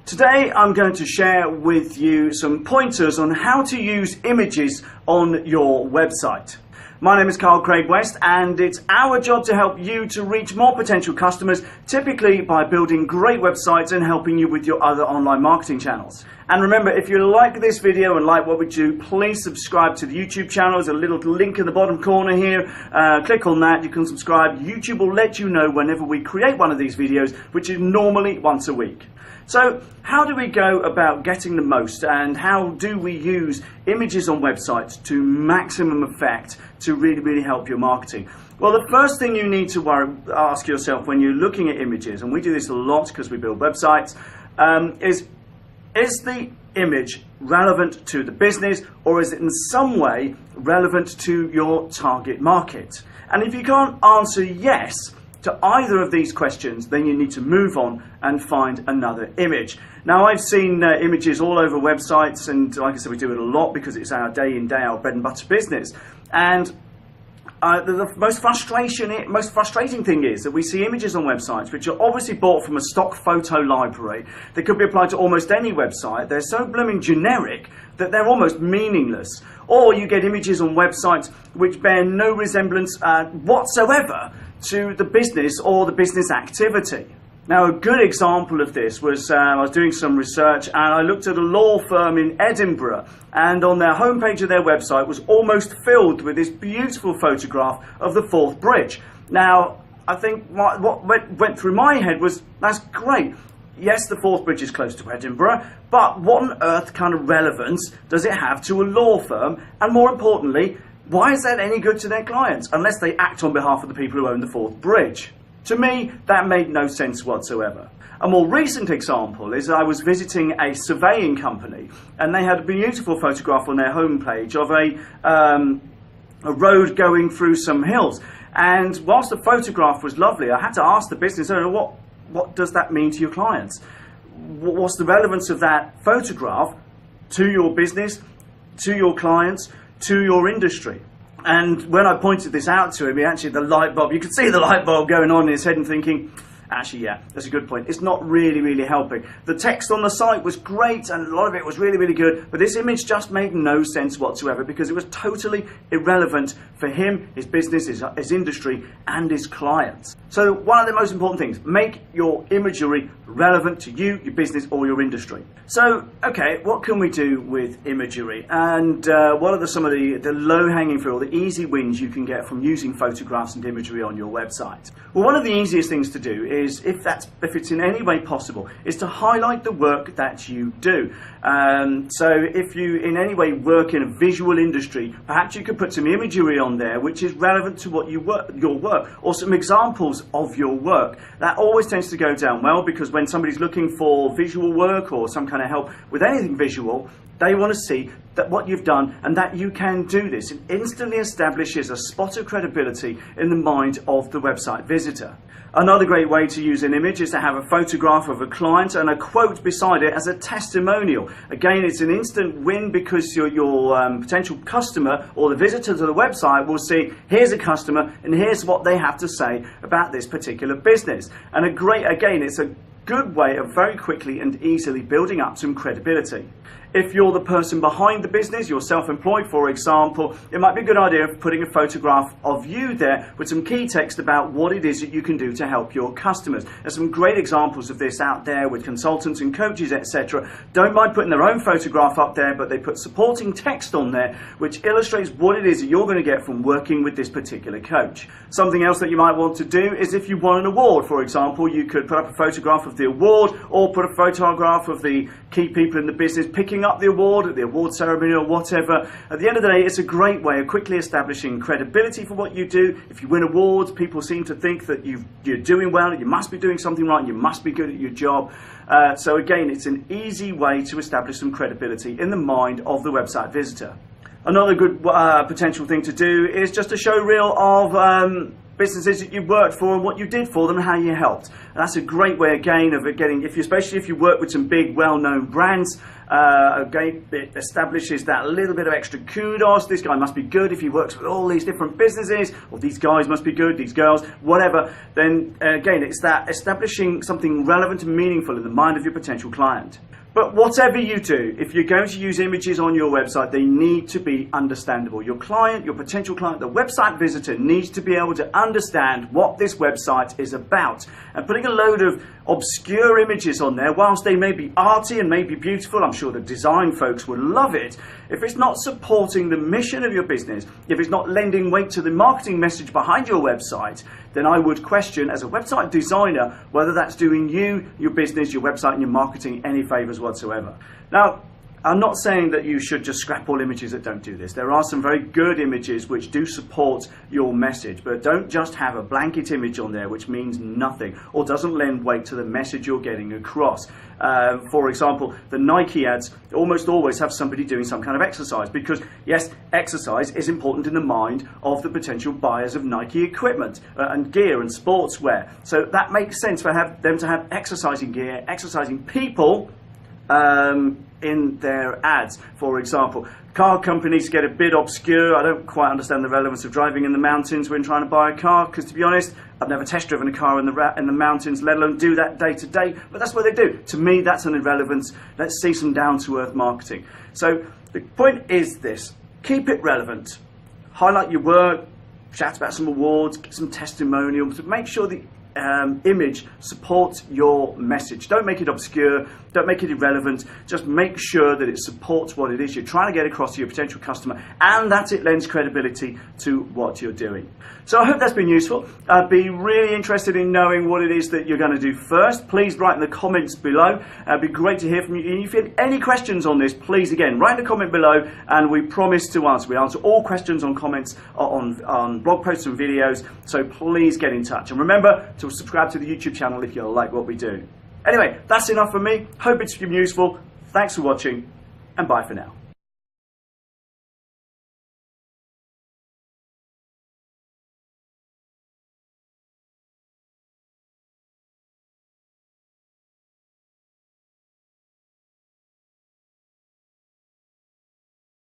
Today I'm going to share with you some pointers on how to use images on your website. My name is Carl Craig West, and it's our job to help you to reach more potential customers, typically by building great websites and helping you with your other online marketing channels. And remember, if you like this video and like what we do, please subscribe to the YouTube channel. There's a little link in the bottom corner here. Click on that, you can subscribe. YouTube will let you know whenever we create one of these videos, which is normally once a week. So how do we go about getting the most, and how do we use images on websites to maximum effect to really help your marketing? Well, the first thing you need to ask yourself when you're looking at images, and we do this a lot because we build websites, is the image relevant to the business, or is it in some way relevant to your target market? And if you can't answer yes to either of these questions, then you need to move on and find another image. Now, I've seen images all over websites, and like I said, we do it a lot because it's our day in, day out bread and butter business. And the most frustrating thing is that we see images on websites which are obviously bought from a stock photo library. They could be applied to almost any website. They're so blooming generic that they're almost meaningless. Or you get images on websites which bear no resemblance whatsoever to the business or the business activity. Now, a good example of this was I was doing some research, and I looked at a law firm in Edinburgh, and on their homepage of their website was almost filled with this beautiful photograph of the Forth Bridge. Now, I think what went through my head was, that's great. Yes, the Forth Bridge is close to Edinburgh, but what on earth kind of relevance does it have to a law firm? And more importantly, why is that any good to their clients, unless they act on behalf of the people who own the Forth Bridge? To me, that made no sense whatsoever. A more recent example is I was visiting a surveying company, and they had a beautiful photograph on their homepage of a road going through some hills. And whilst the photograph was lovely, I had to ask the business owner, what does that mean to your clients? What's the relevance of that photograph to your business, to your clients, to your industry? And when I pointed this out to him, the light bulb, you could see the light bulb going on in his head and thinking, actually, yeah, that's a good point. It's not really helping. The text on the site was great, and a lot of it was really good, but this image just made no sense whatsoever because it was totally irrelevant for him, his business, his industry, and his clients. So one of the most important things, make your imagery relevant to you, your business, or your industry. So, okay, what can we do with imagery? And what are some of the low-hanging fruit, or the easy wins you can get from using photographs and imagery on your website? Well, one of the easiest things to do is, if it's in any way possible, is to highlight the work that you do. So if you in any way work in a visual industry, perhaps you could put some imagery on there which is relevant to what your work, or some examples of your work. That always tends to go down well, because when somebody's looking for visual work or some kind of help with anything visual, they want to see that what you've done and that you can do this. It instantly establishes a spot of credibility in the mind of the website visitor. Another great way to use an image is to have a photograph of a client and a quote beside it as a testimonial. Again, it's an instant win because your potential customer or the visitor to the website will see, here's a customer and here's what they have to say about this particular business. And it's a good way of very quickly and easily building up some credibility. If you're the person behind the business, you're self-employed, for example, it might be a good idea of putting a photograph of you there with some key text about what it is that you can do to help your customers. There's some great examples of this out there with consultants and coaches, etc. Don't mind putting their own photograph up there, but they put supporting text on there which illustrates what it is that you're going to get from working with this particular coach. Something else that you might want to do is, if you won an award, for example, you could put up a photograph of the award, or put a photograph of the key people in the business picking up the award at the award ceremony or whatever. At the end of the day, it's a great way of quickly establishing credibility for what you do. If you win awards, people seem to think that you're doing well, you must be doing something right, you must be good at your job. So again, it's an easy way to establish some credibility in the mind of the website visitor. Another good potential thing to do is just a show reel of businesses that you worked for and what you did for them and how you helped. And that's a great way again of getting, especially if you work with some big well-known brands, Again, it establishes that little bit of extra kudos. This guy must be good if he works with all these different businesses, or these guys must be good, these girls, whatever. Then again, it's that establishing something relevant and meaningful in the mind of your potential client. But whatever you do, if you're going to use images on your website, they need to be understandable. Your client, your potential client, the website visitor needs to be able to understand what this website is about. And putting a load of obscure images on there, whilst they may be arty and may be beautiful, I'm sure the design folks would love it, if it's not supporting the mission of your business, if it's not lending weight to the marketing message behind your website, then I would question, as a website designer, whether that's doing you, your business, your website and your marketing any favours whatsoever. Now, I'm not saying that you should just scrap all images that don't do this. There are some very good images which do support your message, but don't just have a blanket image on there which means nothing or doesn't lend weight to the message you're getting across. For example, the Nike ads almost always have somebody doing some kind of exercise because, yes, exercise is important in the mind of the potential buyers of Nike equipment and gear and sportswear. So that makes sense for them to have exercising gear, exercising people in their ads. For example, car companies get a bit obscure. I don't quite understand the relevance of driving in the mountains when trying to buy a car, because to be honest, I've never test driven a car in the mountains, let alone do that day to day, but that's what they do. To me, that's an irrelevance. Let's see some down-to-earth marketing. So the point is this: keep it relevant, highlight your work, chat about some awards, get some testimonials, make sure the image supports your message. Don't make it obscure, don't make it irrelevant, just make sure that it supports what it is you're trying to get across to your potential customer and that it lends credibility to what you're doing. So I hope that's been useful. I'd be really interested in knowing what it is that you're going to do first. Please write in the comments below. It'd be great to hear from you. And if you have any questions on this, please again write in the comment below and we promise to answer. We answer all questions on comments on blog posts and videos, so please get in touch. And remember to subscribe to the YouTube channel if you like what we do. Anyway, that's enough for me. Hope it's been useful. Thanks for watching and bye for now.